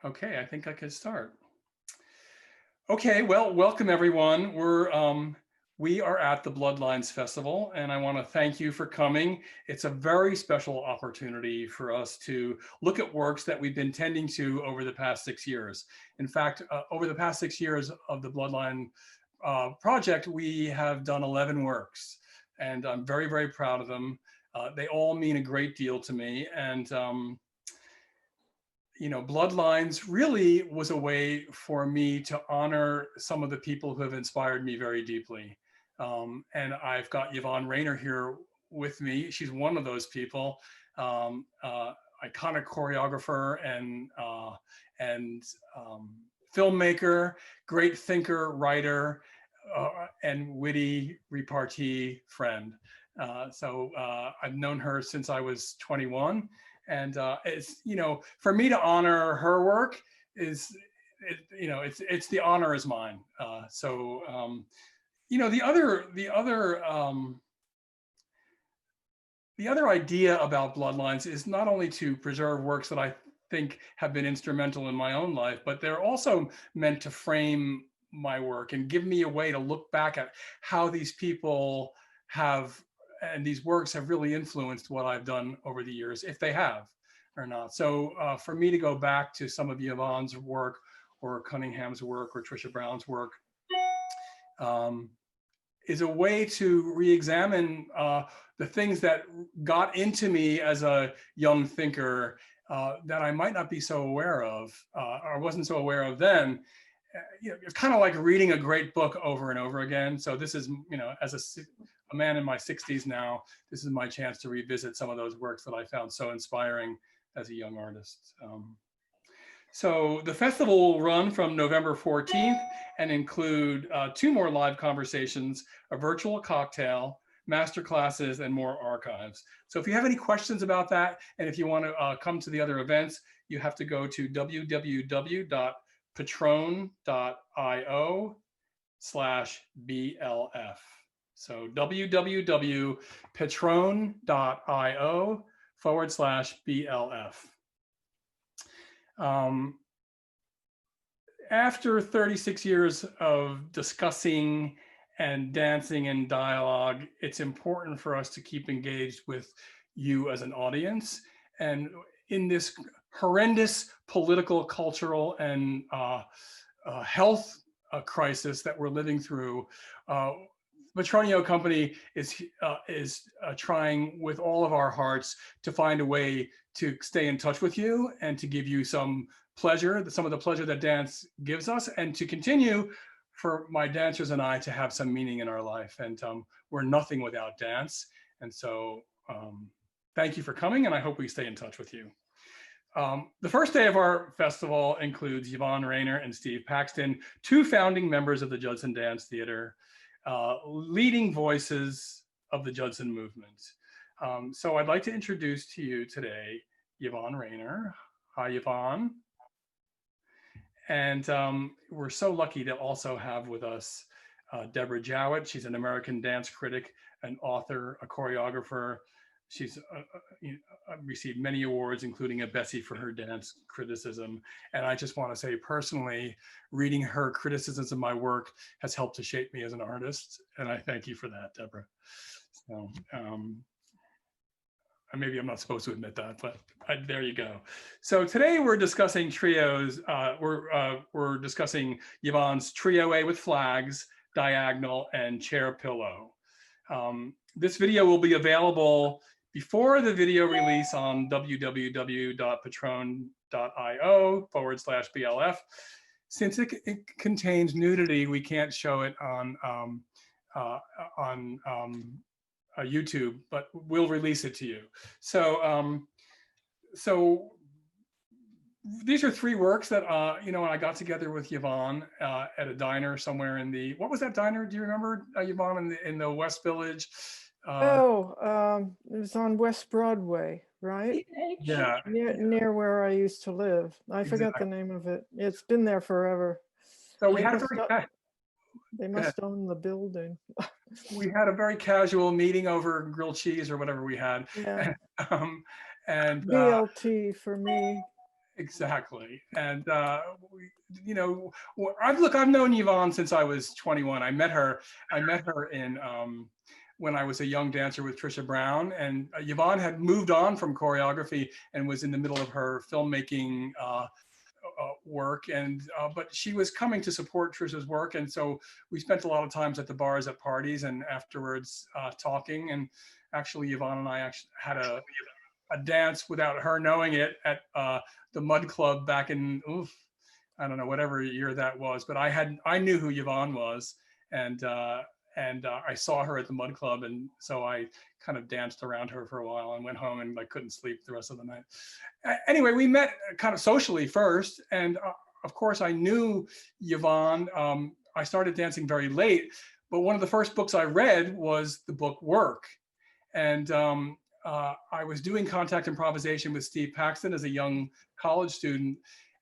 Okay, I think I could start. Okay, well, welcome everyone. We are at the Bloodlines Festival, and I want to thank you for coming. It's a very special opportunity for us to look at works that we've been tending to over the past 6 years. In fact, over the past 6 years of the Bloodline project, we have done 11 works, and I'm very, very proud of them. They all mean a great deal to me, and you know, Bloodlines really was a way for me to honor some of the people who have inspired me very deeply. And I've got Yvonne Rainer here with me. She's one of those people, iconic choreographer and filmmaker, great thinker, writer, and witty repartee friend. I've known her since I was 21. And it's, you know, for me to honor her work it's the honor is mine. You know, the other idea about Bloodlines is not only to preserve works that I think have been instrumental in my own life, but they're also meant to frame my work and give me a way to look back at how these people have and these works have really influenced what I've done over the years, if they have or not. So for me to go back to some of Yvonne's work or Cunningham's work or Trisha Brown's work is a way to re-examine the things that got into me as a young thinker that I might not be so aware of or wasn't so aware of then. You know, it's kind of like reading a great book over and over again. So this is, you know, as a man in my 60s now, this is my chance to revisit some of those works that I found so inspiring as a young artist. So the festival will run from November 14th and include 2 more live conversations, a virtual cocktail, master classes, and more archives. So if you have any questions about that, and if you want to come to the other events, you have to go to www.patron.io/BLF. So www.patron.io/BLF. After 36 years of discussing and dancing and dialogue, it's important for us to keep engaged with you as an audience. And in this horrendous political, cultural, and health crisis that we're living through, Petronio Company is trying with all of our hearts to find a way to stay in touch with you and to give you some pleasure, some of the pleasure that dance gives us, and to continue for my dancers and I to have some meaning in our life. And we're nothing without dance. And so thank you for coming, and I hope we stay in touch with you. The first day of our festival includes Yvonne Rainer and Steve Paxton, 2 founding members of the Judson Dance Theater, leading voices of the Judson movement. So I'd like to introduce to you today Yvonne Rainer. Hi, Yvonne. And we're so lucky to also have with us Deborah Jowitt. She's an American dance critic, an author, a choreographer. She's received many awards, including a Bessie for her dance criticism. And I just want to say personally, reading her criticisms of my work has helped to shape me as an artist. And I thank you for that, Deborah. So, maybe I'm not supposed to admit that, but there you go. So today we're discussing trios. We're discussing Yvonne's Trio A with Flags, Diagonal, and Chair Pillow. This video will be available before the video release on www.patron.io/BLF. Since it contains nudity, we can't show it on YouTube, but we'll release it to you. So, so these are 3 works that you know, I got together with Yvonne at a diner somewhere in the, what was that diner? Do you remember, Yvonne, in the West Village? It was on West Broadway, right? Yeah, near where I used to live. I forgot the name of it. It's been there forever. So we had they must own the building. We had a very casual meeting over grilled cheese or whatever we had. Yeah. And BLT for me. Exactly. And, I've known Yvonne since I was 21. I met her in, when I was a young dancer with Trisha Brown, and Yvonne had moved on from choreography and was in the middle of her filmmaking work. And, but she was coming to support Trisha's work. And so we spent a lot of times at the bars, at parties, and afterwards talking. And actually, Yvonne and I actually had a dance without her knowing it at the Mud Club back in, I don't know, whatever year that was. But I knew who Yvonne was, and I saw her at the Mud Club, and so I kind of danced around her for a while and went home and I couldn't sleep the rest of the night. Anyway, we met kind of socially first, and of course I knew Yvonne. I started dancing very late, but one of the first books I read was the book Work, and I was doing contact improvisation with Steve Paxton as a young college student,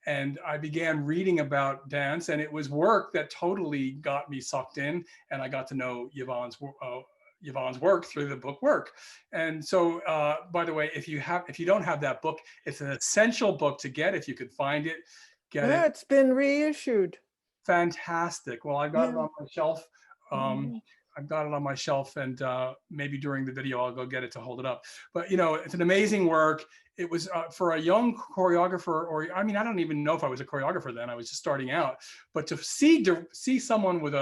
and I began reading about dance, and it was Work that totally got me sucked in, and I got to know Yvonne's work through the book Work. And so, by the way, if you don't have that book, it's an essential book to get. If you could find it, get it. It's been reissued. Fantastic. Well, I've got it on my shelf. Mhm. I've got it on my shelf, and maybe during the video I'll go get it to hold it up. But it's an amazing work. It was for a young choreographer, or I mean, I don't even know if I was a choreographer then. I was just starting out. But to see someone with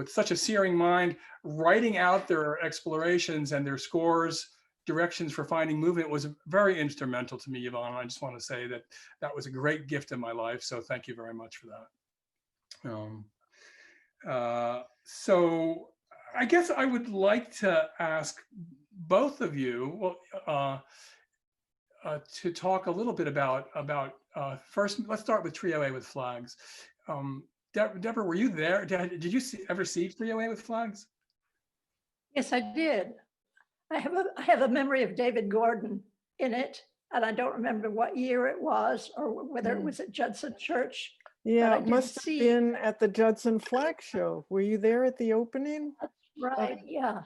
such a searing mind writing out their explorations and their scores, directions for finding movement was very instrumental to me, Yvonne. I just want to say that that was a great gift in my life. So thank you very much for that. So I guess I would like to ask both of you, to talk a little bit about first. Let's start with Trio A with Flags. Deborah, were you there? Did you ever see Trio A with Flags? Yes, I did. I have a memory of David Gordon in it, and I don't remember what year it was or whether it was at Judson Church. Yeah, it must have been at the Judson Flag Show. Were you there at the opening? Right, yeah.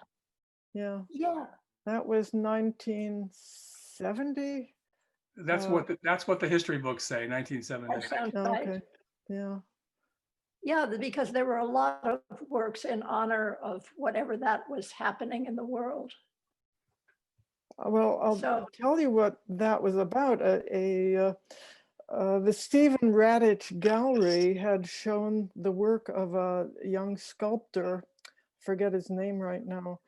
Yeah. Yeah. That was 1970. That's what the history books say, 1970. That sounds right. Okay. Yeah. Yeah, because there were a lot of works in honor of whatever that was happening in the world. Well, I'll tell you what that was about. The Stephen Radich Gallery had shown the work of a young sculptor, forget his name right now,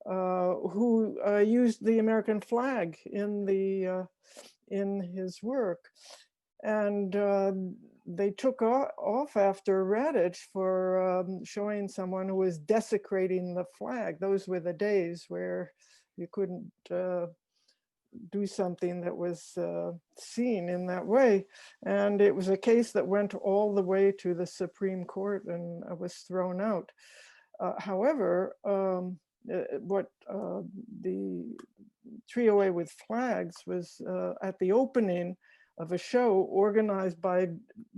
who used the American flag in his work, and they took off after Radich for showing someone who was desecrating the flag. Those were the days where you couldn't do something that was seen in that way. And it was a case that went all the way to the Supreme Court and was thrown out. However, what the Trio A with Flags was at the opening of a show organized by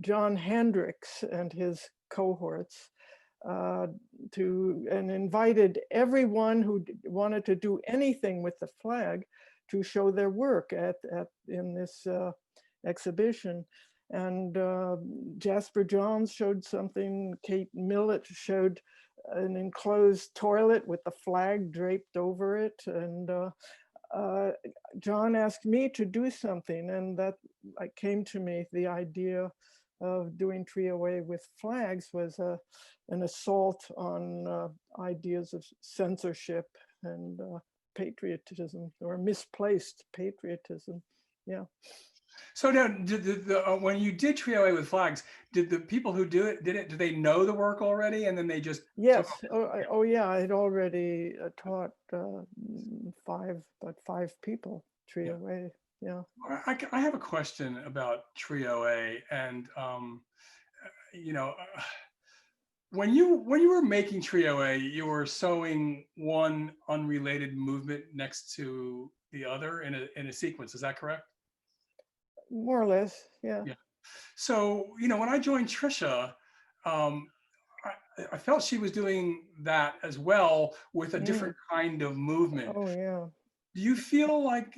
John Hendricks and his cohorts, and invited everyone who wanted to do anything with the flag to show their work in this exhibition. And Jasper Johns showed something, Kate Millett showed an enclosed toilet with the flag draped over it. And John asked me to do something, and that came to me. The idea of doing Trio A with Flags was an assault on ideas of censorship and patriotism, or misplaced patriotism. Yeah. So now, when you did Trio A with Flags, did the people who did they know the work already, and then they just yes? Oh yeah, I had already taught five people Trio A. Yeah. I have a question about Trio A, and when you were making Trio A, you were sewing one unrelated movement next to the other in a sequence. Is that correct? More or less, yeah. Yeah. So when I joined Trisha, I felt she was doing that as well with a different kind of movement. Oh yeah. Do you feel like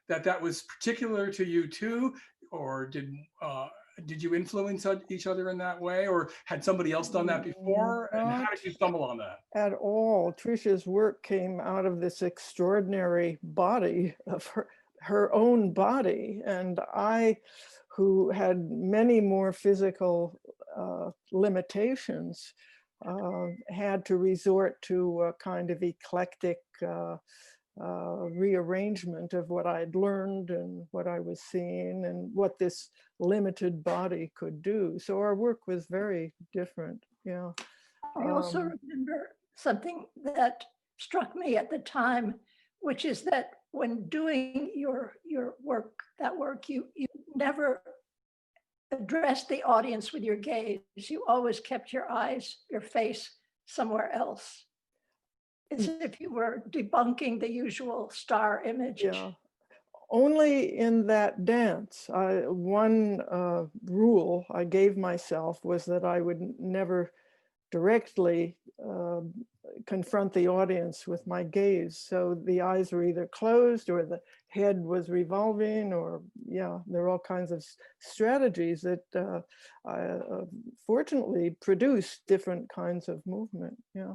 that was particular to you too, or did you influence each other in that way, or had somebody else done that before? And how Not did you stumble on that? at all. Trisha's work came out of this extraordinary body of her own body, and I, who had many more physical limitations, had to resort to a kind of eclectic rearrangement of what I'd learned and what I was seeing and what this limited body could do. So our work was very different. Yeah. I also remember something that struck me at the time, which is that when doing your work, you never addressed the audience with your gaze. You always kept your eyes, your face somewhere else, as if you were debunking the usual star image. Yeah. Only in that dance, one rule I gave myself was that I would never directly confront the audience with my gaze. So the eyes were either closed or the head was revolving, or yeah, there are all kinds of strategies that fortunately produce different kinds of movement. Yeah.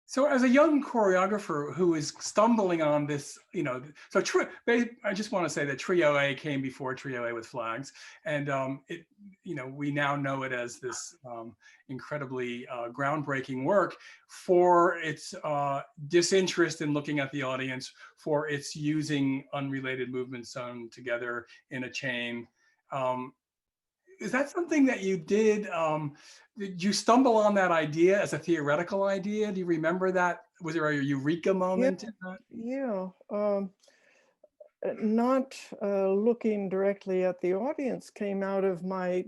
So as a young choreographer who is stumbling on this, so I just want to say that Trio A came before Trio A with Flags, and we now know it as this incredibly groundbreaking work for its disinterest in looking at the audience, for its using unrelated movements sewn together in a chain. Is that something that you did? Did you stumble on that idea as a theoretical idea? Do you remember that? Was there a eureka moment in that? Yeah. Not looking directly at the audience came out of my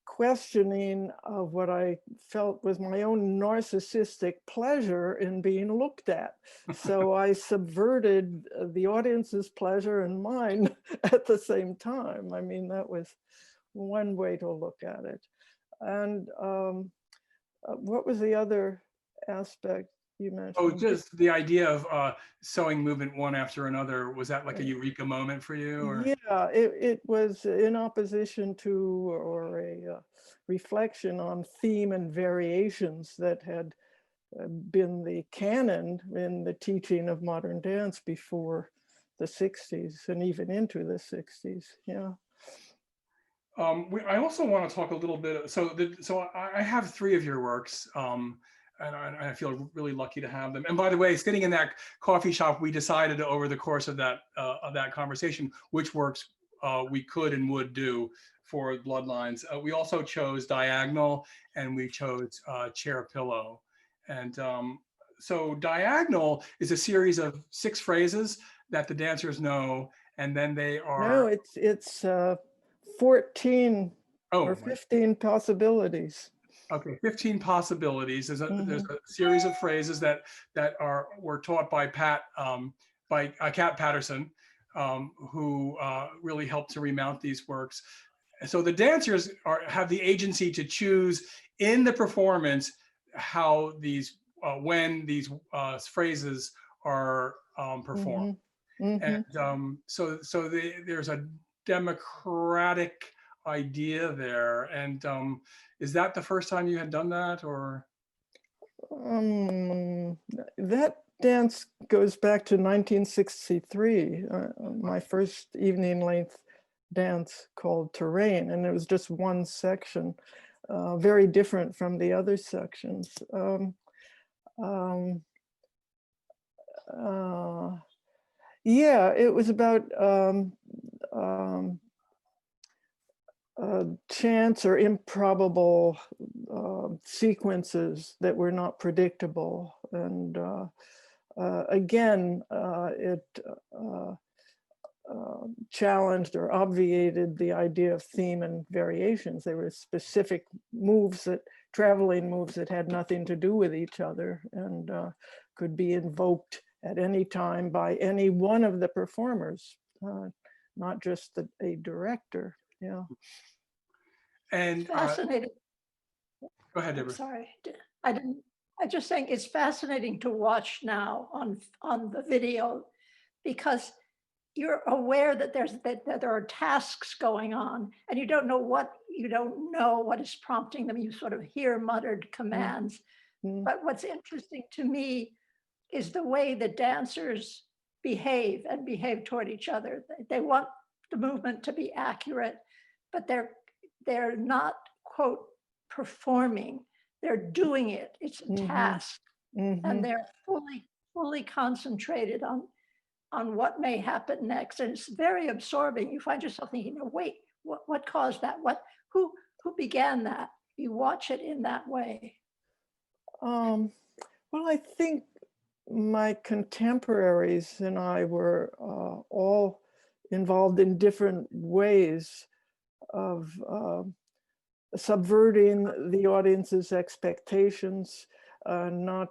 questioning of what I felt was my own narcissistic pleasure in being looked at. So I subverted the audience's pleasure and mine at the same time. I mean, that was one way to look at it. And what was the other aspect you mentioned? Oh, just the idea of sewing movement one after another. Was that like a eureka moment for you? Or? Yeah, it was in opposition to, or a reflection on theme and variations that had been the canon in the teaching of modern dance before the 60s and even into the 60s. Yeah. I also want to talk a little bit. So I have 3 of your works, and I feel really lucky to have them. And by the way, sitting in that coffee shop, we decided over the course of that conversation which works we could and would do for Bloodlines. We also chose Diagonal, and we chose Chair Pillow. And so Diagonal is a series of 6 phrases that the dancers know, and then they are. No, it's 14 or 15 possibilities. Okay, 15 possibilities. There's a series of phrases that were taught by Kat Patterson, who really helped to remount these works. So the dancers have the agency to choose in the performance how these when these phrases are performed. And so there's a democratic idea there. And is that the first time you had done that, or? That dance goes back to 1963, my first evening length dance called Terrain, and it was just one section, very different from the other sections. Yeah, it was about chance or improbable sequences that were not predictable. And again, it challenged or obviated the idea of theme and variations. There were specific moves, traveling moves that had nothing to do with each other and could be invoked at any time by any one of the performers, not just a director. Yeah. And fascinating. Go ahead, Deborah. I'm sorry, I didn't I just think it's fascinating to watch now on the video, because you're aware that that there are tasks going on, and you don't know what is prompting them. You sort of hear muttered commands. But what's interesting to me is the way the dancers behave toward each other. They want the movement to be accurate, but they're not, quote, performing. They're doing it. It's a task, and they're fully concentrated on what may happen next. And it's very absorbing. You find yourself thinking, oh, wait, what caused that? Who began that? You watch it in that way. Well, I think my contemporaries and I were all involved in different ways of subverting the audience's expectations, not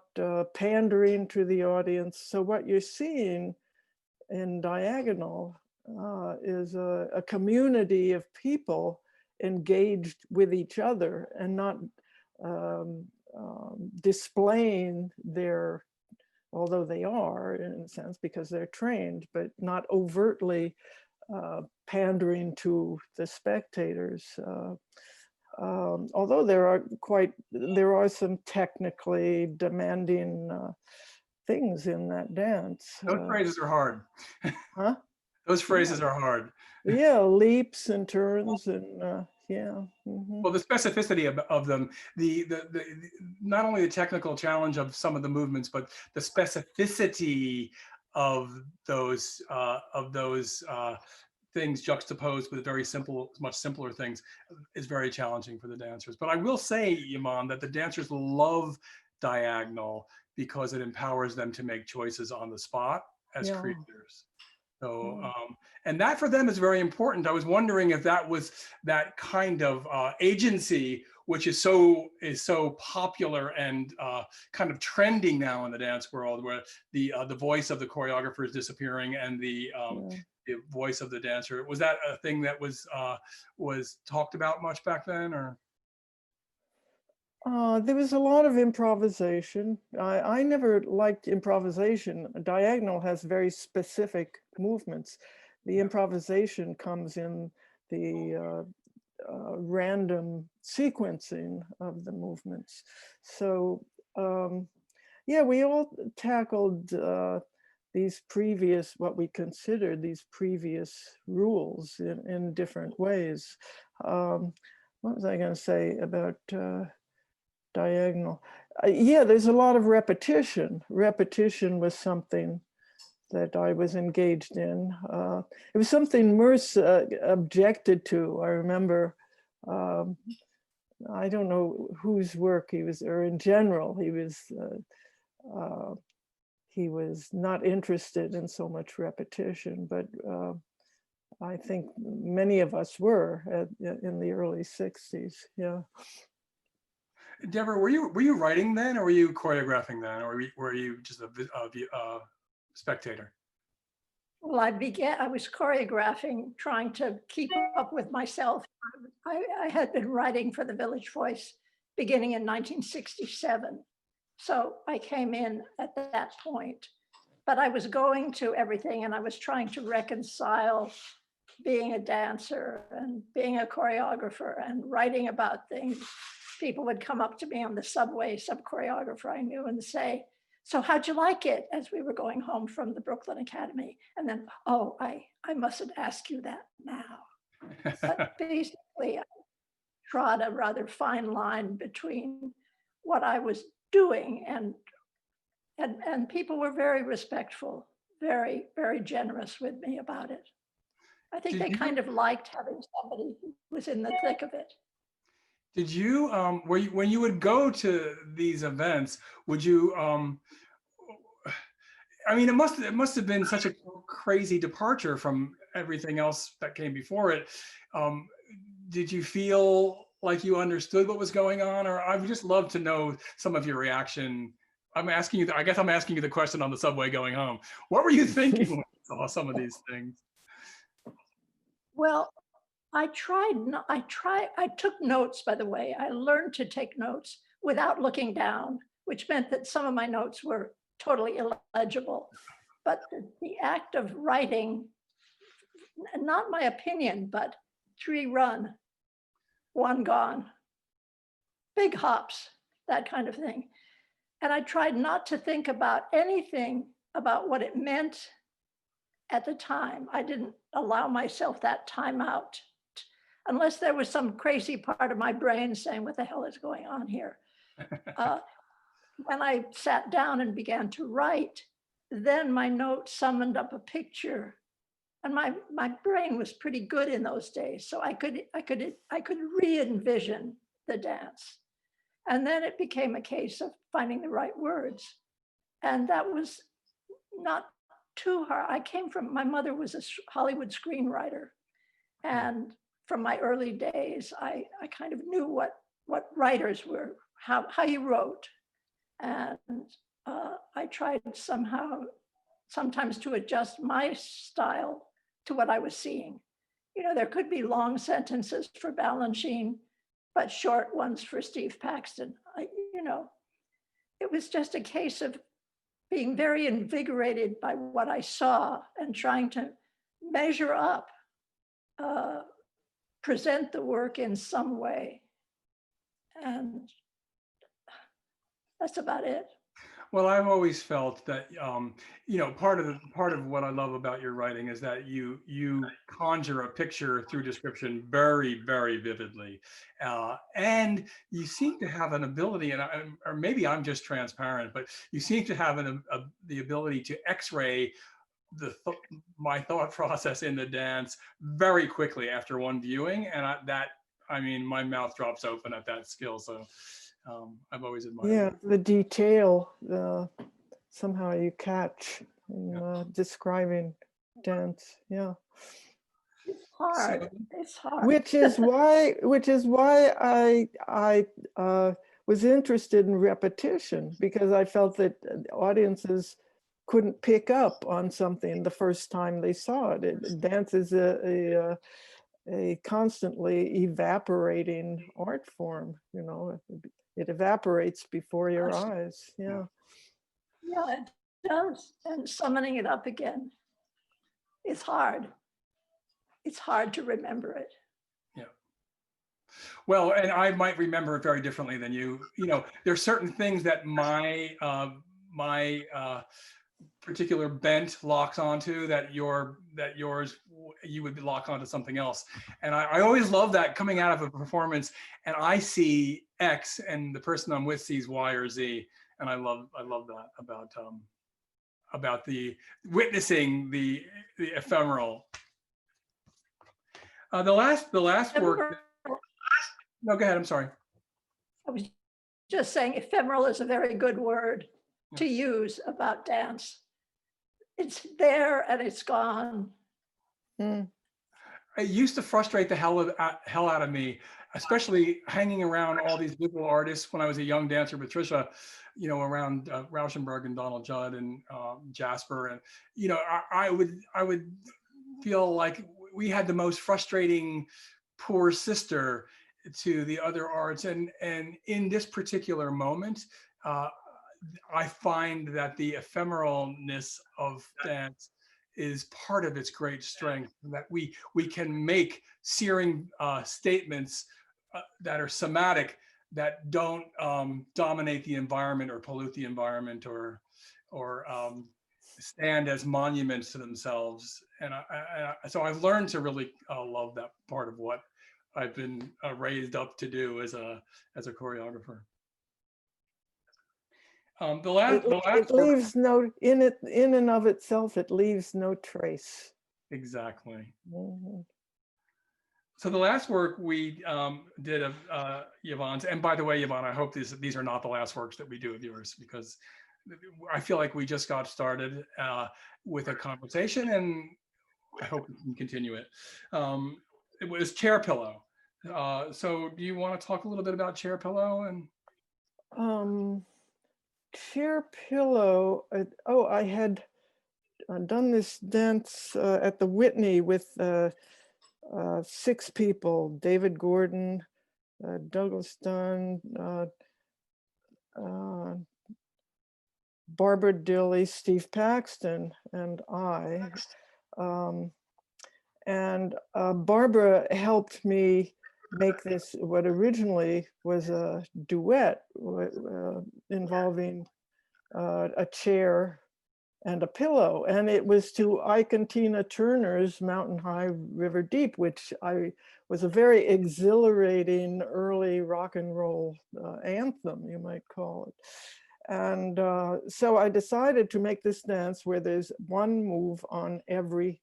pandering to the audience. So what you're seeing in Diagonal is a community of people engaged with each other and not displaying their, although they are in a sense because they're trained, but not overtly pandering to the spectators. Although there are some technically demanding things in that dance. Those phrases are hard. Huh? Those phrases are hard. Yeah, leaps and turns and yeah. Well, the specificity of them, the not only the technical challenge of some of the movements, but the specificity of those things juxtaposed with very simple, much simpler things is very challenging for the dancers. But I will say, Yvonne, that the dancers love Diagonal because it empowers them to make choices on the spot as creators. So, and that for them is very important. I was wondering if that was that kind of agency, which is so popular and kind of trending now in the dance world, where the voice of the choreographer is disappearing and the voice of the dancer. Was that a thing that was talked about much back then, or? There was a lot of improvisation. I never liked improvisation. Diagonal has very specific movements. The improvisation comes in the random sequencing of the movements. So yeah, we all tackled these previous, what we considered these previous rules in different ways. What was I going to say about Diagonal? Yeah, there's a lot of repetition. Repetition was something that I was engaged in. It was something Merce objected to. I remember, I don't know whose work he was, or in general, he was not interested in so much repetition, but I think many of us were in the early 60s, yeah. Deborah, were you writing then, or were you choreographing then, or were you just a spectator? Well, I was choreographing, trying to keep up with myself. I had been writing for the Village Voice beginning in 1967. So I came in at that point, but I was going to everything and I was trying to reconcile being a dancer and being a choreographer and writing about things. People would come up to me on the subway, some choreographer I knew, and say, so how'd you like it, as we were going home from the Brooklyn Academy? And then, oh, I mustn't ask you that now. But basically, I trod a rather fine line between what I was doing, and people were very respectful, very, very generous with me about it. I think they kind of liked having somebody who was in the thick of it. Did you, when you would go to these events, would you, I mean, it must have been such a crazy departure from everything else that came before it. Did you feel like you understood what was going on? Or I would just love to know some of your reaction. I'm asking you, I guess I'm asking you the question on the subway going home. What were you thinking when you saw some of these things? Well, I took notes, by the way. I learned to take notes without looking down. which meant that some of my notes were totally illegible. But the act of writing, not my opinion, but 3 run, 1 gone, big hops, that kind of thing. And I tried not to think about anything about what it meant at the time. I didn't allow myself that time out, unless there was some crazy part of my brain saying, what the hell is going on here? When I sat down and began to write, then my note summoned up a picture, and my brain was pretty good in those days. So I could re-envision the dance. And then it became a case of finding the right words. And that was not too hard. My mother was a Hollywood screenwriter. And from my early days, I kind of knew what writers were, how you wrote. And I tried sometimes to adjust my style to what I was seeing. You know, there could be long sentences for Balanchine, but short ones for Steve Paxton. It was just a case of being very invigorated by what I saw and trying to measure up, present the work in some way. And that's about it. Well, I've always felt that, part of what I love about your writing is that you conjure a picture through description very, very vividly, and you seem to have an ability, or maybe I'm just transparent, but you seem to have the ability to X-ray my thought process in the dance very quickly after one viewing, and my mouth drops open at that skill. So. I've always admired. Yeah, the detail, somehow you catch in describing dance. Yeah, it's hard. It's hard. Which is why I was interested in repetition, because I felt that audiences couldn't pick up on something the first time they saw it. Dance is a constantly evaporating art form. It evaporates before your eyes. Yeah. Yeah, it does. And summoning it up again is hard. It's hard to remember it. Yeah. Well, and I might remember it very differently than you. There's certain things that my particular bent locks onto that yours you would lock onto something else. And I always love that coming out of a performance and I see X and the person I'm with sees Y or Z. And I love that about the witnessing the ephemeral. The last work. No, go ahead. I'm sorry. I was just saying ephemeral is a very good word to use about dance. It's there and it's gone. Mm. It used to frustrate the hell out of me, especially hanging around all these visual artists when I was a young dancer, Patricia, around Rauschenberg and Donald Judd and Jasper. And, I would feel like we had the most frustrating poor sister to the other arts. And in this particular moment, I find that the ephemeralness of dance is part of its great strength, that we can make searing statements that are somatic, that don't dominate the environment or pollute the environment or stand as monuments to themselves. And so I've learned to really love that part of what I've been raised up to do as a choreographer. It leaves no, in and of itself, it leaves no trace. Exactly. Mm-hmm. So the last work we did of Yvonne's, and by the way, Yvonne, I hope these are not the last works that we do of yours, because I feel like we just got started with a conversation, and I hope we can continue it. It was Chair Pillow. So do you want to talk a little bit about Chair Pillow? And Chair Pillow, I had done this dance at the Whitney with 6 people: David Gordon, Douglas Dunn, Barbara Dilley, Steve Paxton, and I. Barbara helped me make this, what originally was a duet involving a chair and a pillow. And it was to Ike and Tina Turner's Mountain High, River Deep, which was a very exhilarating early rock and roll anthem, you might call it. And so I decided to make this dance where there's one move on every,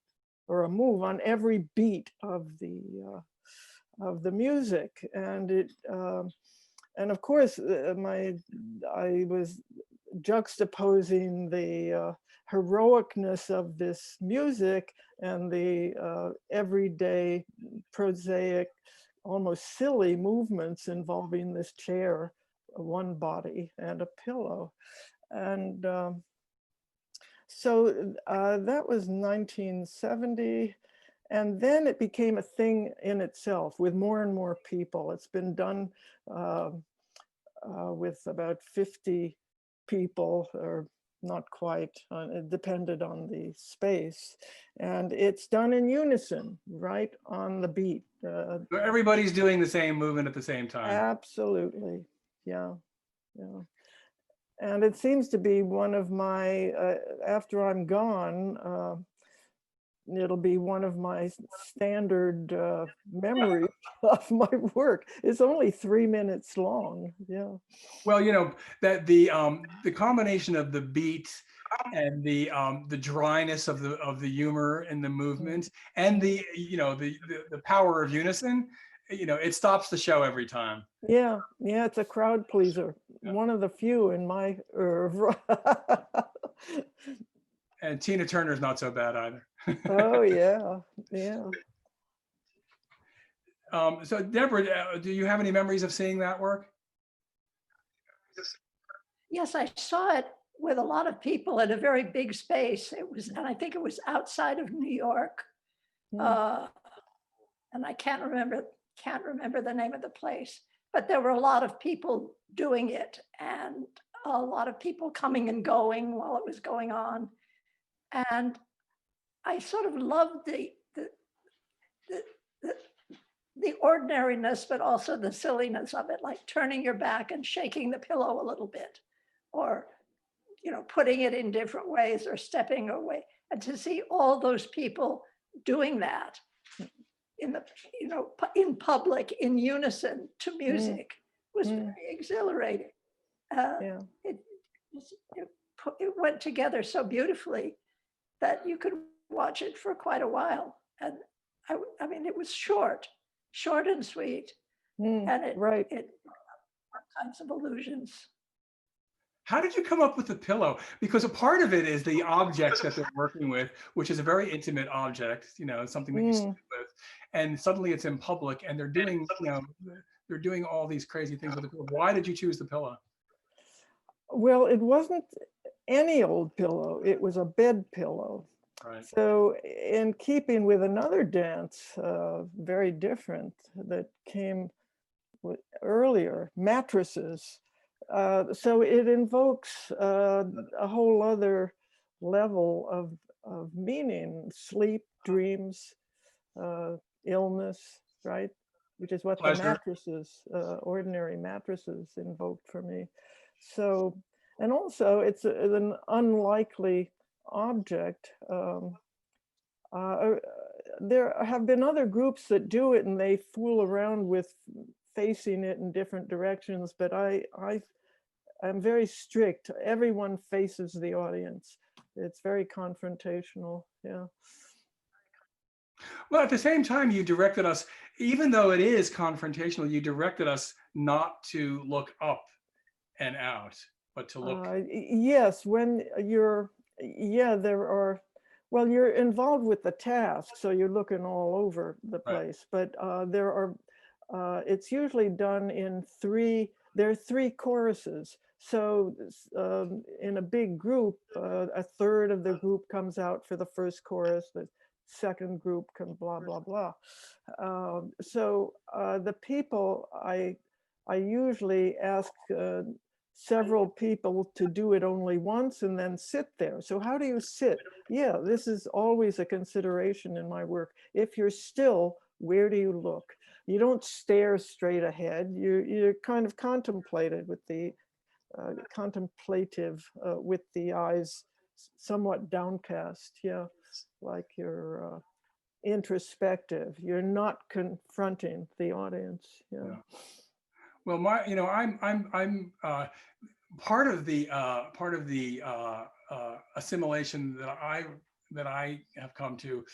or a move on every beat of the music. And it, and of course, I was juxtaposing the heroicness of this music and the everyday, prosaic, almost silly movements involving this chair, one body, and a pillow. And so that was 1970. And then it became a thing in itself with more and more people. It's been done with about 50 people, or not quite, it depended on the space. And it's done in unison, right on the beat. So everybody's doing the same movement at the same time. Absolutely, yeah, yeah. And it seems to be one of my, after I'm gone, it'll be one of my standard memories of my work. It's only 3 minutes long. Yeah. Well, you know, that the combination of the beat and the dryness of the humor in the movement, and the, you know, the power of unison, you know, it stops the show every time. Yeah, yeah, it's a crowd pleaser. Yeah. One of the few in my oeuvre. And Tina Turner's not so bad either. Oh yeah, yeah. So Deborah, do you have any memories of seeing that work? Yes, I saw it with a lot of people at a very big space. It was, and I think it was outside of New York. And I can't remember the name of the place, but there were a lot of people doing it, and a lot of people coming and going while it was going on. And I sort of loved the ordinariness, but also the silliness of it, like turning your back and shaking the pillow a little bit, or, you know, putting it in different ways, or stepping away. And to see all those people doing that in the, you know, in public, in unison to music, was very exhilarating. Yeah. It went together so beautifully that you could watch it for quite a while. And I mean, it was short and sweet, and it all kinds of illusions. How did you come up with the pillow? Because a part of it is the object that they're working with, which is a very intimate object, you know, something that you sleep with, and suddenly it's in public, and they're doing, you know, they're doing all these crazy things with the pillow. Why did you choose the pillow? Well, it wasn't any old pillow. It was a bed pillow. Right. So in keeping with another dance, very different, that came earlier, mattresses. So it invokes a whole other level of meaning, sleep, dreams, illness, right? Which is what Pleasure. the mattresses, ordinary mattresses, invoked for me. So, and also it's an unlikely object. There have been other groups that do it and they fool around with facing it in different directions, but I'm very strict. Everyone faces the audience. It's very confrontational. Yeah. Well, at the same time, you directed us, even though it is confrontational, you directed us not to look up and out, but to look. Yes, when you're, there are, well, you're involved with the task, so you're looking all over the place, but there are, it's usually done in there are 3 choruses. So in a big group, a third of the group comes out for the first chorus, the second group can blah, blah, blah. So the people I usually ask several people to do it only once and then sit there. So how do you sit? Yeah, this is always a consideration in my work. If you're still, where do you look? You don't stare straight ahead. You're kind of contemplative with the with the eyes somewhat downcast. Yeah, like you're introspective. You're not confronting the audience. Yeah. Well, I'm part of the assimilation that I have come to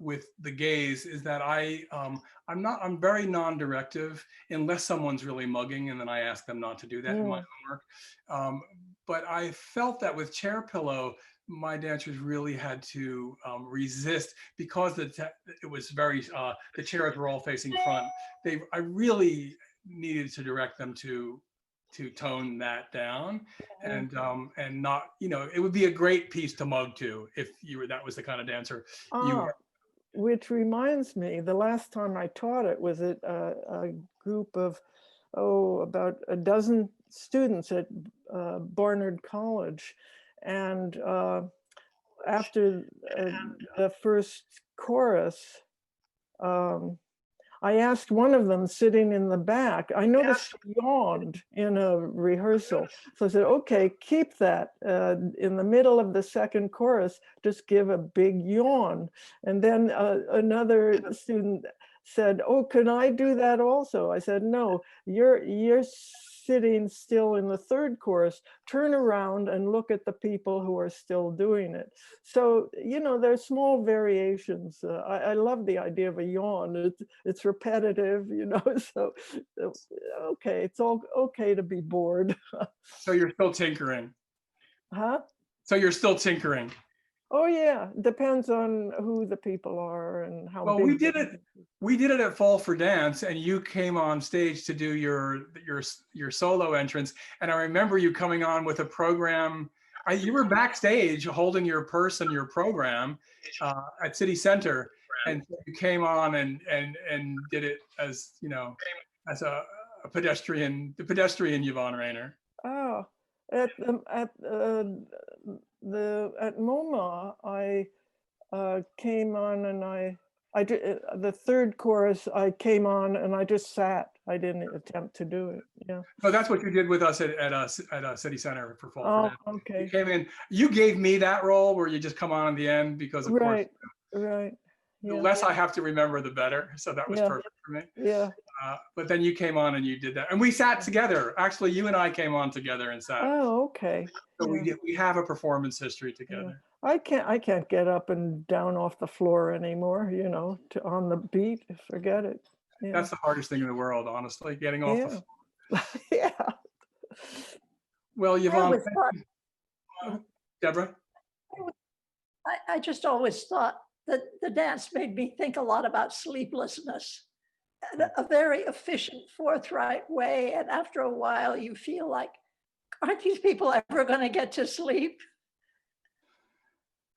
with the gaze is that I'm very non-directive unless someone's really mugging, and then I ask them not to do that in my own work. But I felt that with Chair Pillow, my dancers really had to resist because it was very the chairs were all facing front. I really needed to direct them to tone that down and not, it would be a great piece to mug to if that was the kind of dancer you were. Which reminds me, the last time I taught it was at a group of about a dozen students at Barnard College, and after the first chorus, I asked one of them sitting in the back, I noticed she yawned in a rehearsal. So I said, okay, keep that in the middle of the second chorus, just give a big yawn. And then another student said, oh, can I do that also? I said, no, you're sitting still in the third chorus, turn around and look at the people who are still doing it. So, there's small variations. I love the idea of a yawn. It's repetitive, so, okay, it's all okay to be bored. So you're still tinkering. Huh? So you're still tinkering. Oh yeah, depends on who the people are and how well, big. We did it at Fall for Dance, and you came on stage to do your solo entrance. And I remember you coming on with a program. You were backstage holding your purse and your program at City Center, and you came on and did it as as a pedestrian, the pedestrian Yvonne Rainer. Oh, at MoMA, I came on and I did the third chorus. I came on and I just sat. I didn't attempt to do it. Yeah. Oh, that's what you did with us at City Center for Fall for Dance. Okay. You came in. You gave me that role where you just come on in the end because, of course, right. The less I have to remember, the better. So that was perfect for me. Yeah. But then you came on and you did that, and we sat together. Actually, you and I came on together and sat. Oh, okay. So we have a performance history together. I can't get up and down off the floor anymore. On the beat, forget it. Yeah. That's the hardest thing in the world, honestly, getting off the floor. Yeah. Well, Yvonne, Deborah. I just always thought that the dance made me think a lot about sleeplessness in a very efficient, forthright way. And after a while, you feel like, aren't these people ever going to get to sleep?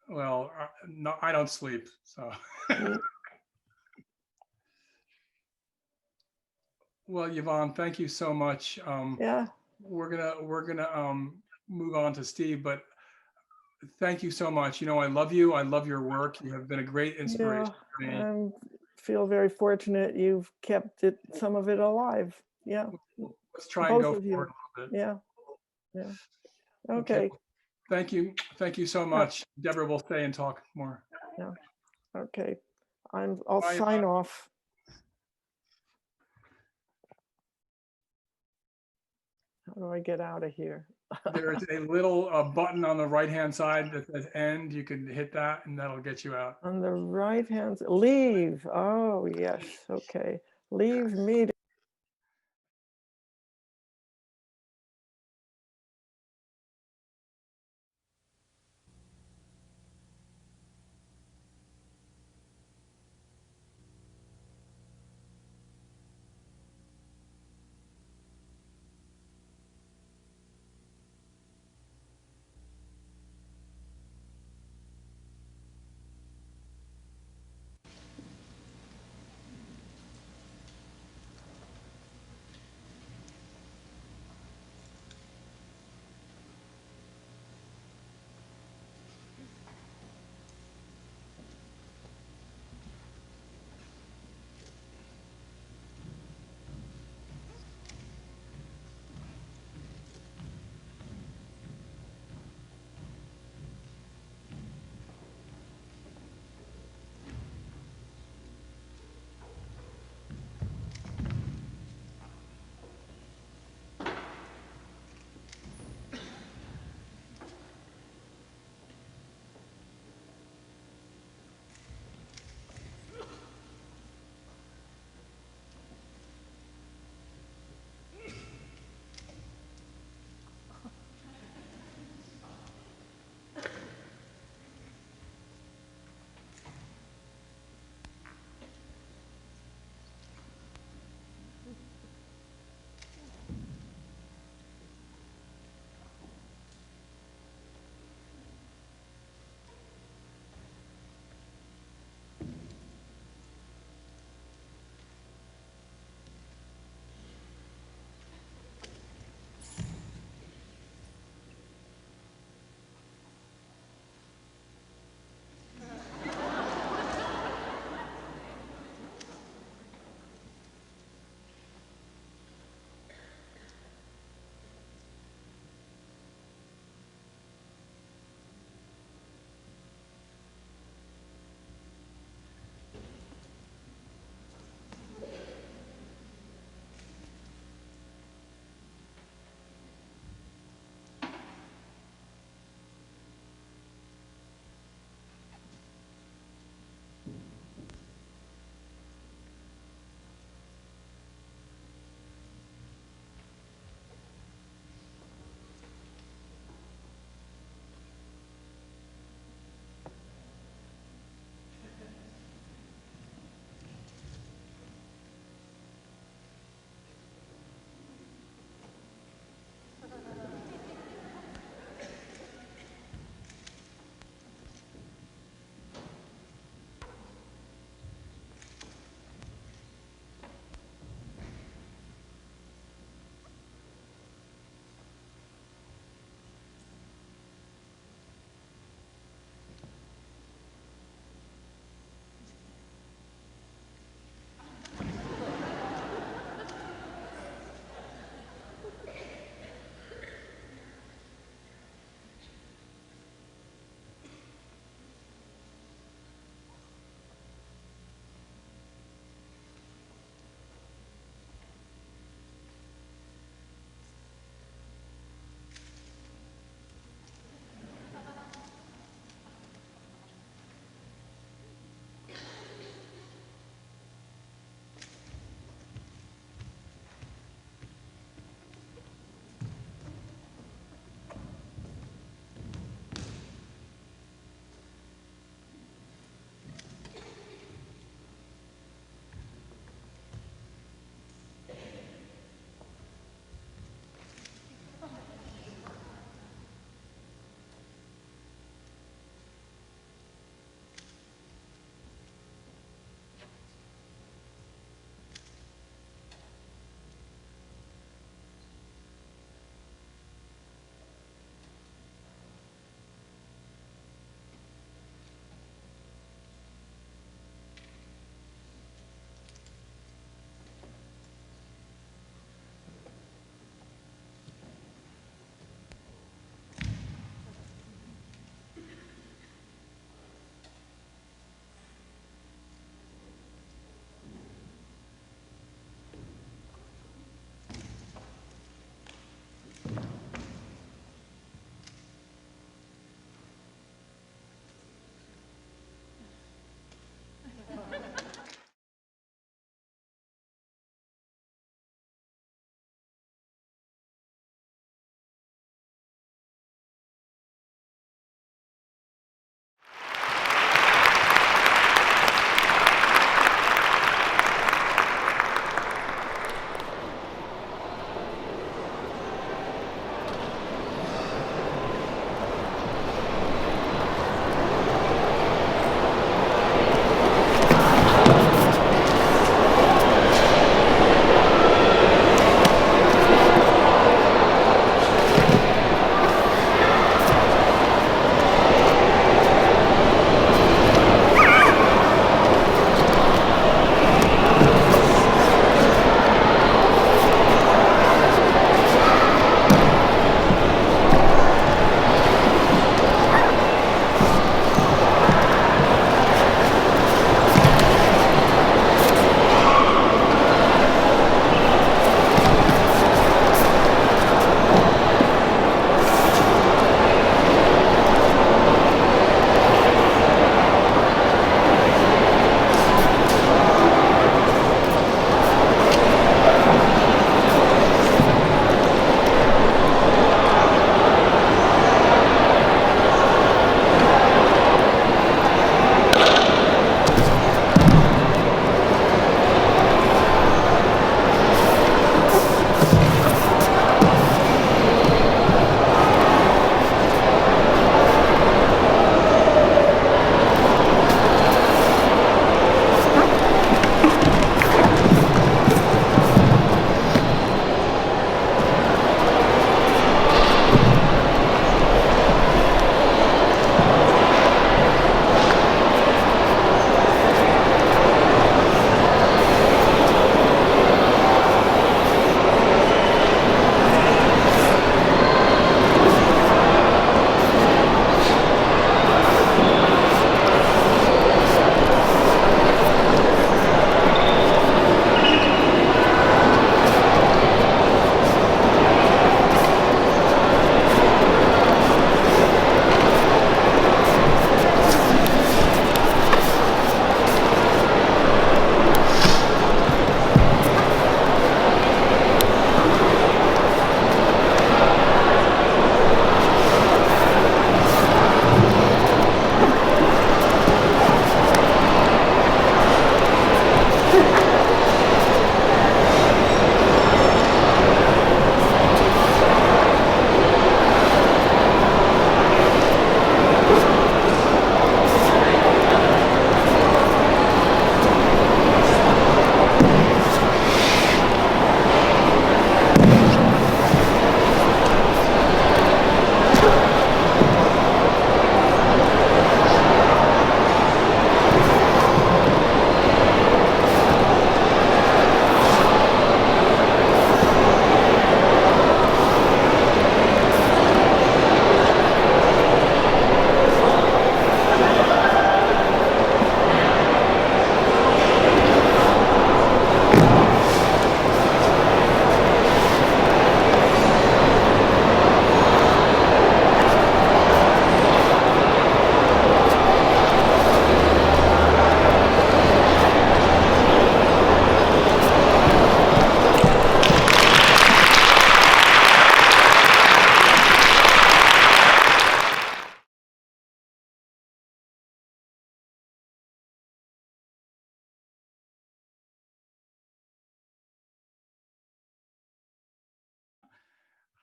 Well, no, I don't sleep, so. Well, Yvonne, thank you so much. We're gonna move on to Steve, but thank you so much. I love you. I love your work. You have been a great inspiration for me. I feel very fortunate you've kept some of it alive. Yeah. Let's try and go forward a little bit. Yeah. Okay. Thank you. Thank you so much. Deborah will stay and talk more. Yeah. Okay. I'll sign off. How do I get out of here? There's a little button on the right-hand side that says end. You can hit that and that'll get you out. On the right-hand side, leave. Oh, yes. Okay. Leave meeting.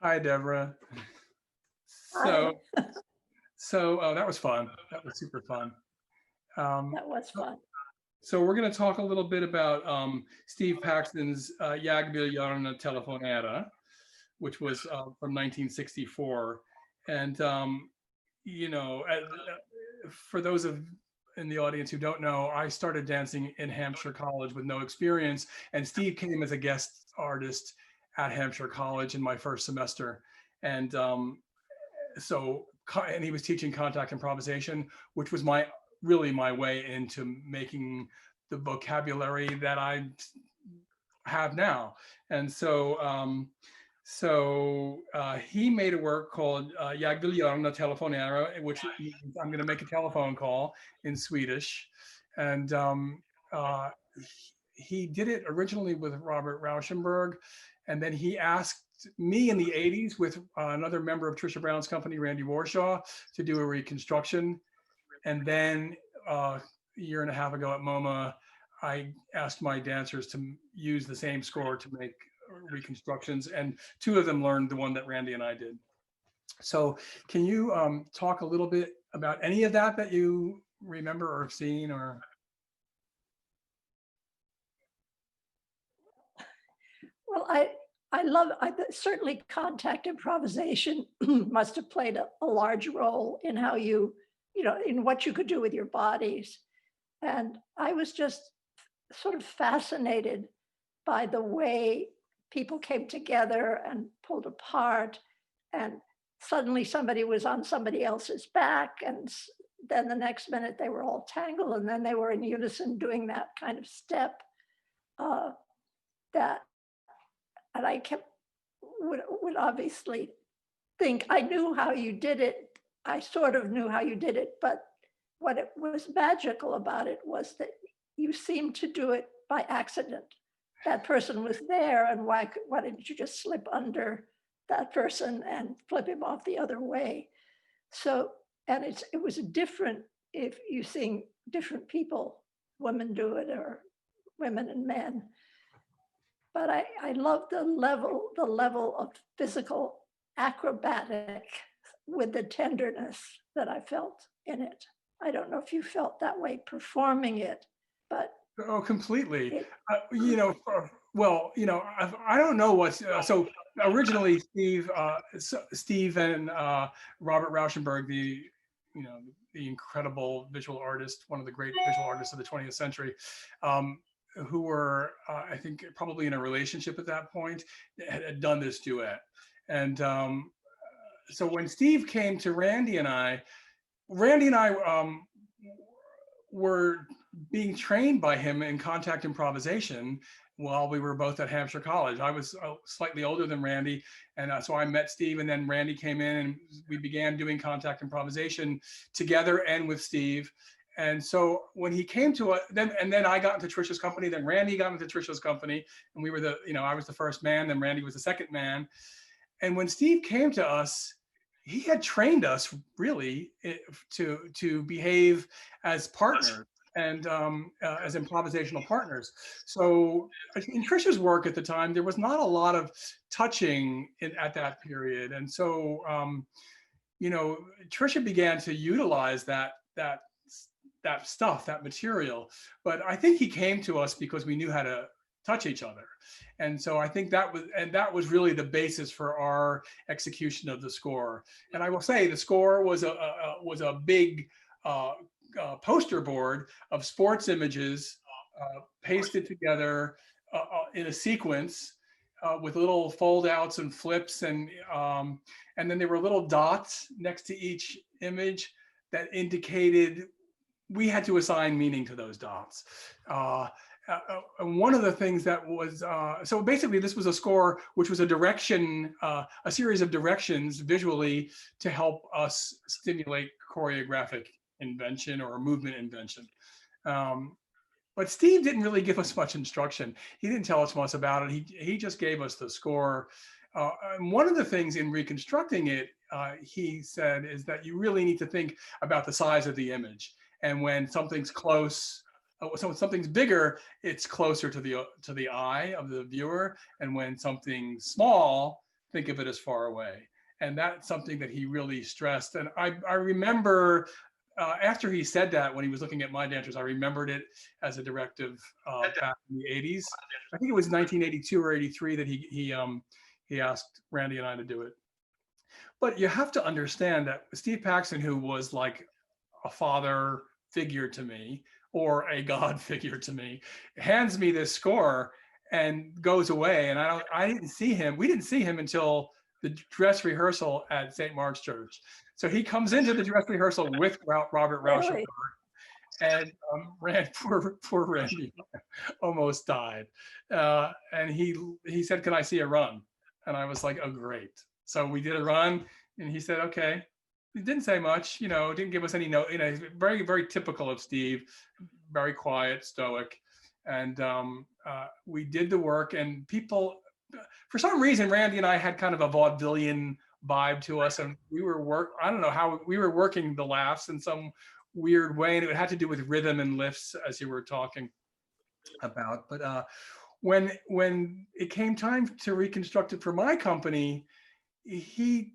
Hi, Deborah. Hi. So that was fun. That was super fun. That was fun. So we're going to talk a little bit about Steve Paxton's Jag vill gärna telefonera, which was from 1964. And, you know, for those of in the audience who don't know, I started dancing in Hampshire College with no experience, and Steve came as a guest artist at Hampshire College in my first semester. And and he was teaching contact improvisation, which was really my way into making the vocabulary that I have now. And he made a work called Jag vill gärna telefonera, which means I'm going to make a telephone call in Swedish. And he did it originally with Robert Rauschenberg, and then he asked me in the 80s with another member of Trisha Brown's company, Randy Warshaw, to do a reconstruction. And then a year and a half ago at MoMA, I asked my dancers to use the same score to make reconstructions, and two of them learned the one that Randy and I did. So can you talk a little bit about any of that you remember or have seen? Or Well, certainly contact improvisation must have played a large role in how in what you could do with your bodies. And I was just sort of fascinated by the way people came together and pulled apart, and suddenly somebody was on somebody else's back, and then the next minute they were all tangled, and then they were in unison doing that kind of step. And I would obviously think I knew how you did it. I sort of knew how you did it, but what it was magical about it was that you seemed to do it by accident. That person was there, and why didn't you just slip under that person and flip him off the other way? So, and it was different if you sing different people, women do it or women and men. But I love the level of physical acrobatic with the tenderness that I felt in it. I don't know if you felt that way performing it, but oh, completely. I don't know what's so originally Steve and Robert Rauschenberg, the incredible visual artist, one of the great visual artists of the 20th century, who were I think probably in a relationship at that point, had done this duet. And so when Steve came to Randy and I were being trained by him in contact improvisation while we were both at Hampshire College. I was slightly older than Randy, and so I met Steve, and then Randy came in, and we began doing contact improvisation together and with Steve. And so when he came to us, then I got into Trisha's company, then Randy got into Trisha's company, and we were I was the first man, then Randy was the second man. And when Steve came to us, he had trained us really to behave as partners and as improvisational partners. So in Trisha's work at the time, there was not a lot of touching at that period. And so, Trisha began to utilize that stuff, that material. But I think he came to us because we knew how to touch each other. And so I think that was really the basis for our execution of the score. And I will say the score was a big poster board of sports images pasted together in a sequence with little fold outs and flips, and then there were little dots next to each image that indicated we had to assign meaning to those dots. One of the things that was, so basically this was a score which was a series of directions visually to help us stimulate choreographic invention or movement invention. But Steve didn't really give us much instruction. He didn't tell us much about it. He just gave us the score. And one of the things in reconstructing it, he said, is that you really need to think about the size of the image. And when something's close, so when something's bigger, it's closer to the eye of the viewer. And when something's small, think of it as far away. And that's something that he really stressed. And I remember after he said that, when he was looking at my dancers, I remembered it as a directive back in the 80s. I think it was 1982 or 83 that he asked Randy and I to do it. But you have to understand that Steve Paxton, who was like a father figure to me, or a God figure to me, hands me this score and goes away. And I didn't see him. We didn't see him until the dress rehearsal at St. Mark's Church. So he comes into the dress rehearsal with Robert Rauschenberg, Really? and poor Randy almost died. And he said, "Can I see a run?" And I was like, "Oh, great." So we did a run, and he said, "Okay." He didn't say much, didn't give us any note, very, very typical of Steve, very quiet, stoic. And we did the work, and people, for some reason, Randy and I had kind of a vaudevillian vibe to us, and I don't know how we were working the laughs in some weird way, and it had to do with rhythm and lifts, as you were talking about. But when it came time to reconstruct it for my company, he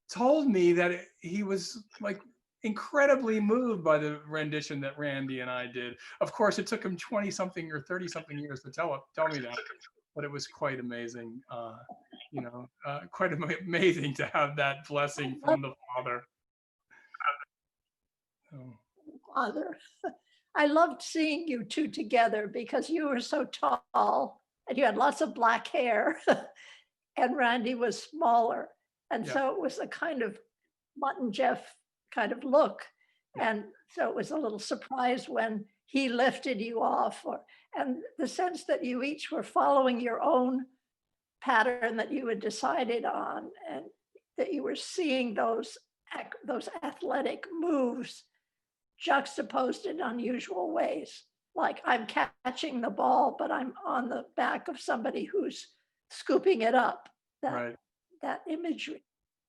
told me that he was like incredibly moved by the rendition that Randy and I did. Of course, it took him 20 something or 30 something years to tell me that, but it was quite amazing. Quite amazing to have that blessing from the Father. Father. I loved seeing you two together because you were so tall and you had lots of black hair and Randy was smaller. And so it was a kind of Mutt and Jeff kind of look. And so it was a little surprise when he lifted you off, and the sense that you each were following your own pattern that you had decided on, and that you were seeing those athletic moves juxtaposed in unusual ways. Like I'm catching the ball, but I'm on the back of somebody who's scooping it up. That imagery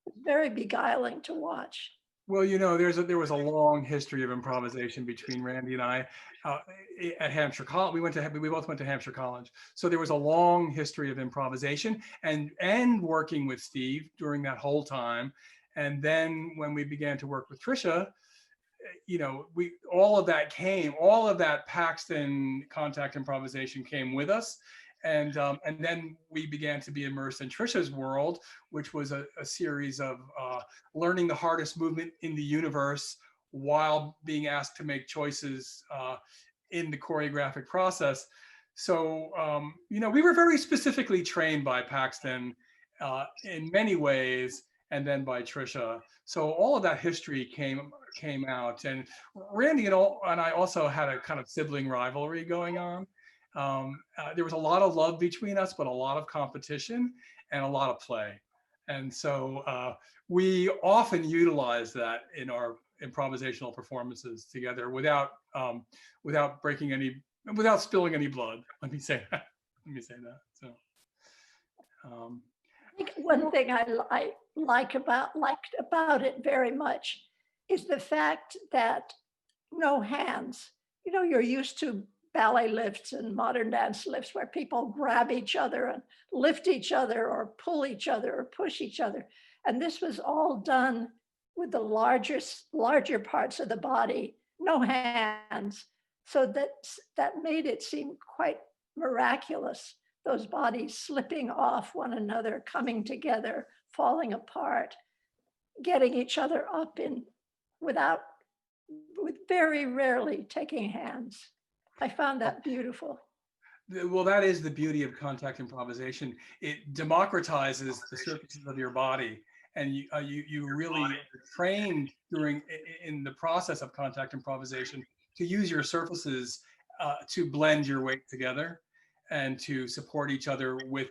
is very beguiling to watch. Well, there was a long history of improvisation between Randy and I at Hampshire College. We both went to Hampshire College, so there was a long history of improvisation and working with Steve during that whole time. And then when we began to work with Trisha, all of that Paxton contact improvisation came with us. And then we began to be immersed in Trisha's world, which was a series of learning the hardest movement in the universe while being asked to make choices in the choreographic process. So, we were very specifically trained by Paxton in many ways, and then by Trisha. So all of that history came out. And Randy and I also had a kind of sibling rivalry going on. There was a lot of love between us, but a lot of competition and a lot of play. And so we often utilize that in our improvisational performances together without spilling any blood. Let me say that. So. I think one thing I liked about it very much is the fact that no hands. You're used to ballet lifts and modern dance lifts where people grab each other and lift each other or pull each other or push each other. And this was all done with the larger parts of the body, no hands. So that made it seem quite miraculous. Those bodies slipping off one another, coming together, falling apart, getting each other up with very rarely taking hands. I found that beautiful. Well, that is the beauty of contact improvisation. It democratizes the surfaces of your body, and you really train in the process of contact improvisation to use your surfaces to blend your weight together and to support each other with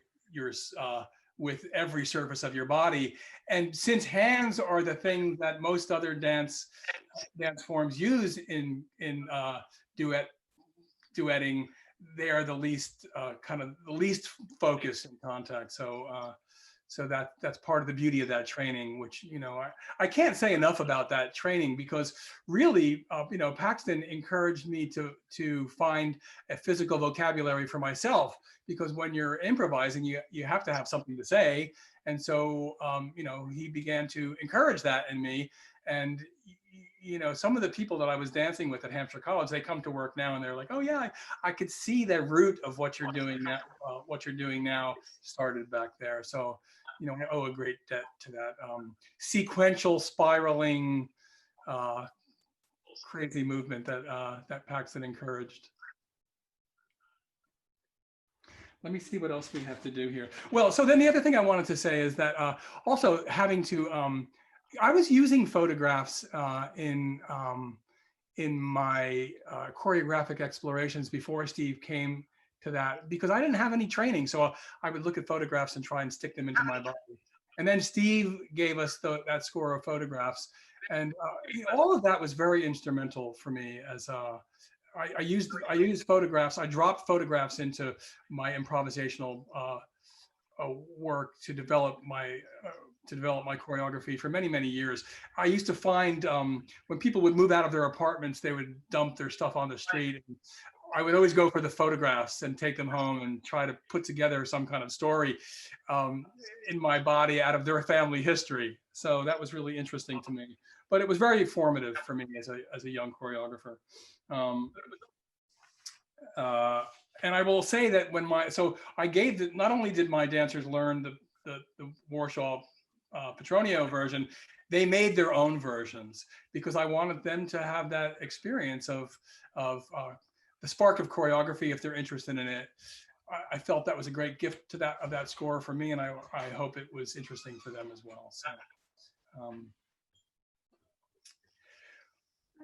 every surface of your body. And since hands are the thing that most other dance forms use in duetting, they are the least focused in contact. So So that's part of the beauty of that training, which, you know, I can't say enough about that training, because really, you know, Paxton encouraged me to find a physical vocabulary for myself, because when you're improvising, you have to have something to say. And so, you know, he began to encourage that in me. And, you know, some of the people that I was dancing with at Hampshire College, they come to work now and they're like, oh yeah, I could see the root of what you're doing now, started back there. So, you know, I owe a great debt to that sequential spiraling, crazy movement that Paxton encouraged. Let me see what else we have to do here. Well, so then the other thing I wanted to say is that also having to, I was using photographs in my choreographic explorations before Steve came to that, because I didn't have any training. So I would look at photographs and try and stick them into my body. And then Steve gave us that score of photographs. And you know, all of that was very instrumental for me as I used photographs. I dropped photographs into my improvisational work to develop my choreography for many, many years. I used to find when people would move out of their apartments, they would dump their stuff on the street. And I would always go for the photographs and take them home and try to put together some kind of story in my body out of their family history. So that was really interesting to me. But it was very formative for me as a young choreographer. And I will say that when I gave not only did my dancers learn the Warshaw Petronio version, they made their own versions, because I wanted them to have that experience of the spark of choreography if they're interested in it. I felt that was a great gift to that score for me, and I hope it was interesting for them as well. So, I'm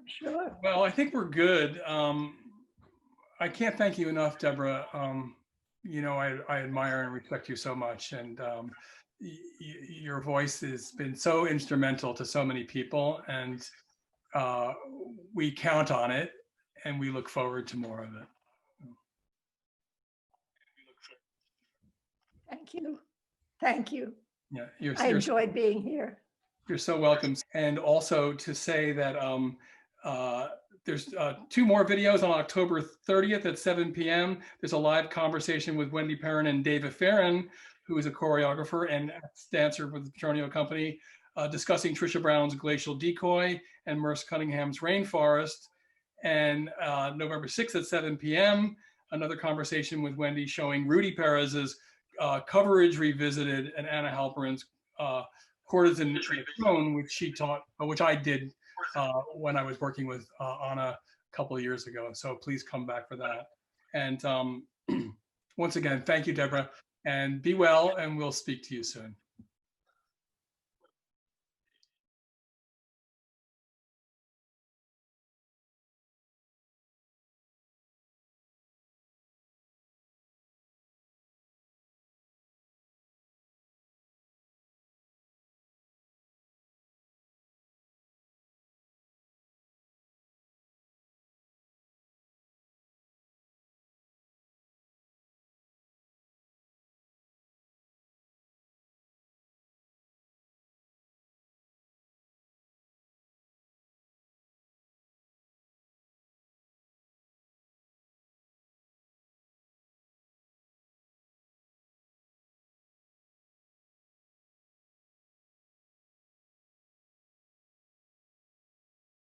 sure. well, I think we're good. I can't thank you enough, Deborah. You know, I admire and respect you so much, and your voice has been so instrumental to so many people, and we count on it, and we look forward to more of it. Thank you. Thank you. Yeah, I enjoyed being here. You're so welcome. And also to say that there's 2 more videos on October 30th at 7 p.m. There's a live conversation with Wendy Perrin and David Farron, who is a choreographer and dancer with the Petronio Company, discussing Trisha Brown's Glacial Decoy and Merce Cunningham's Rainforest. And November 6th at 7 p.m., another conversation with Wendy showing Rudy Perez's Coverage Revisited and Anna Halperin's Courtesan Throne, which she taught, which I did when I was working with Anna a couple of years ago. So please come back for that. And once again, thank you, Deborah, and be well, and we'll speak to you soon.